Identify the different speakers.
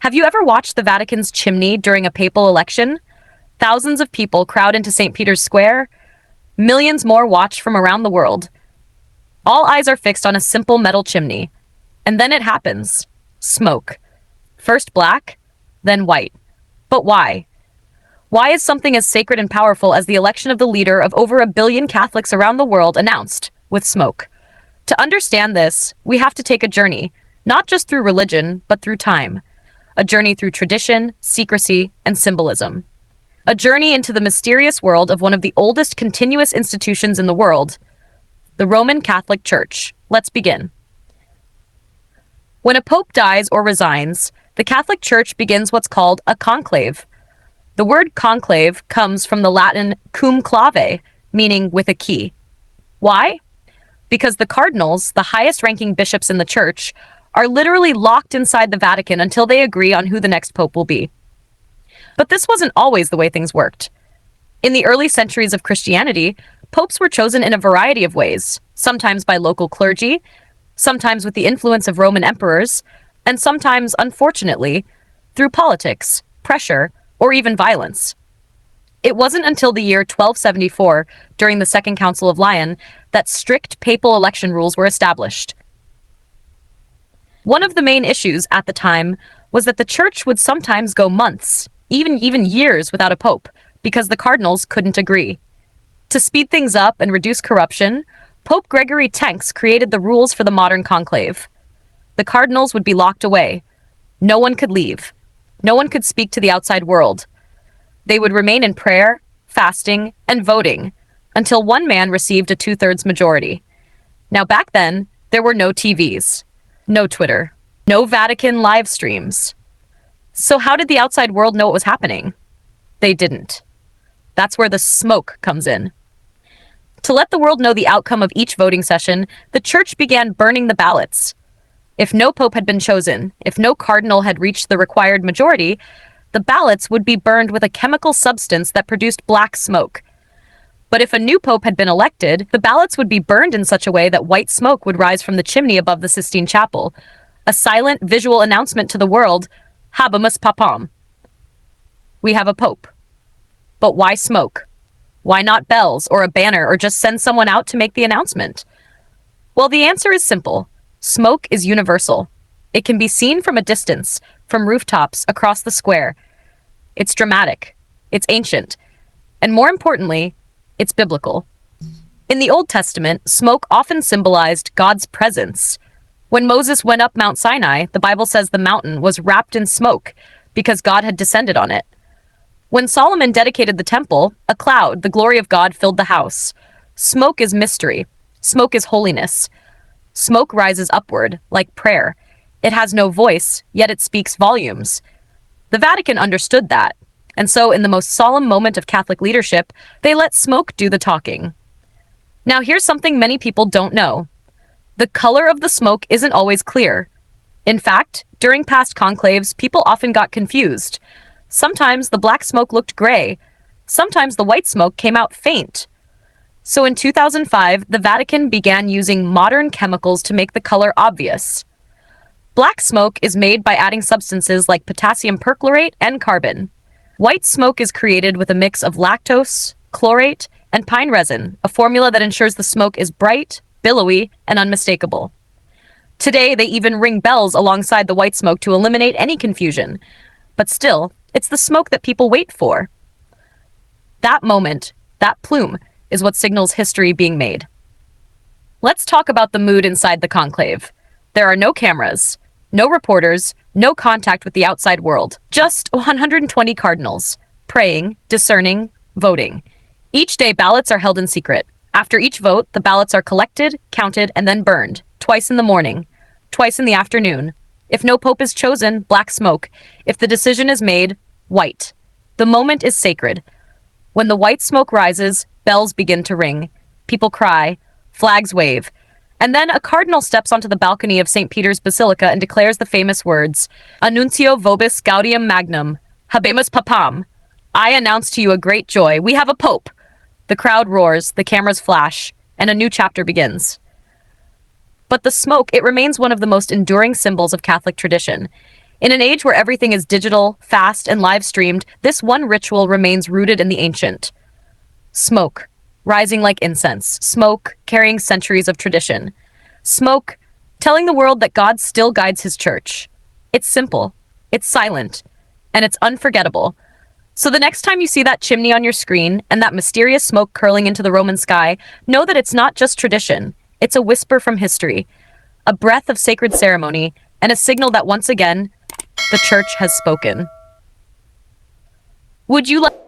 Speaker 1: Have you ever watched the Vatican's chimney during a papal election? Thousands of people crowd into St. Peter's Square. Millions more watch from around the world. All eyes are fixed on a simple metal chimney. And then it happens. Smoke. First black, then white. But why? Why is something as sacred and powerful as the election of the leader of over 1 billion Catholics around the world announced with smoke? To understand this, we have to take a journey, not just through religion, but through time. A journey through tradition, secrecy, and symbolism. A journey into the mysterious world of one of the oldest continuous institutions in the world, the Roman Catholic Church. Let's begin. When a pope dies or resigns, the Catholic Church begins what's called a conclave. The word conclave comes from the Latin cum clave, meaning with a key. Why? Because the cardinals, the highest-ranking bishops in the church, are literally locked inside the Vatican until they agree on who the next pope will be. But this wasn't always the way things worked. In the early centuries of Christianity, popes were chosen in a variety of ways, sometimes by local clergy, sometimes with the influence of Roman emperors, and sometimes, unfortunately, through politics, pressure, or even violence. It wasn't until the year 1274, during the Second Council of Lyon, that strict papal election rules were established. One of the main issues at the time was that the church would sometimes go months, even years without a pope, because the cardinals couldn't agree. To speed things up and reduce corruption, Pope Gregory X created the rules for the modern conclave. The cardinals would be locked away. No one could leave. No one could speak to the outside world. They would remain in prayer, fasting, and voting until one man received a 2/3 majority. Now back then, there were no TVs, no Twitter, no Vatican live streams. So how did the outside world know what was happening? They didn't. That's where the smoke comes in. To let the world know the outcome of each voting session, the church began burning the ballots. If no pope had been chosen, if no cardinal had reached the required majority, the ballots would be burned with a chemical substance that produced black smoke. But if a new pope had been elected, the ballots would be burned in such a way that white smoke would rise from the chimney above the Sistine Chapel, a silent visual announcement to the world, Habemus Papam. We have a pope. But why smoke? Why not bells or a banner or just send someone out to make the announcement? Well, the answer is simple. Smoke is universal. It can be seen from a distance, from rooftops across the square. It's dramatic. It's ancient. And more importantly, it's biblical. In the Old Testament, smoke often symbolized God's presence. When Moses went up Mount Sinai, the Bible says the mountain was wrapped in smoke because God had descended on it. When Solomon dedicated the temple, a cloud, the glory of God, filled the house. Smoke is mystery. Smoke is holiness. Smoke rises upward, like prayer. It has no voice, yet it speaks volumes. The Vatican understood that, and so in the most solemn moment of Catholic leadership, they let smoke do the talking. Now here's something many people don't know. The color of the smoke isn't always clear. In fact, during past conclaves, people often got confused. Sometimes the black smoke looked gray. Sometimes the white smoke came out faint. So in 2005, the Vatican began using modern chemicals to make the color obvious. Black smoke is made by adding substances like potassium perchlorate and carbon. White smoke is created with a mix of lactose, chlorate, and pine resin, a formula that ensures the smoke is bright, billowy, and unmistakable. Today, they even ring bells alongside the white smoke to eliminate any confusion. But still, it's the smoke that people wait for. That moment, that plume, is what signals history being made. Let's talk about the mood inside the conclave. There are no cameras, no reporters, no contact with the outside world. Just 120 cardinals, praying, discerning, voting. Each day, ballots are held in secret. After each vote, the ballots are collected, counted, and then burned, twice in the morning, twice in the afternoon. If no pope is chosen, black smoke. If the decision is made, white. The moment is sacred. When the white smoke rises, bells begin to ring. People cry, flags wave. And then a cardinal steps onto the balcony of St. Peter's Basilica and declares the famous words, Annuncio vobis gaudium magnum, Habemus Papam. I announce to you a great joy. We have a pope. The crowd roars, the cameras flash, and a new chapter begins. But the smoke, it remains one of the most enduring symbols of Catholic tradition. In an age where everything is digital, fast, and live streamed, this one ritual remains rooted in the ancient. Smoke, rising like incense. Smoke, carrying centuries of tradition. Smoke, telling the world that God still guides his church. It's simple, it's silent, and it's unforgettable. So the next time you see that chimney on your screen and that mysterious smoke curling into the Roman sky, know that it's not just tradition. It's a whisper from history, a breath of sacred ceremony, and a signal that once again, the church has spoken. Would you like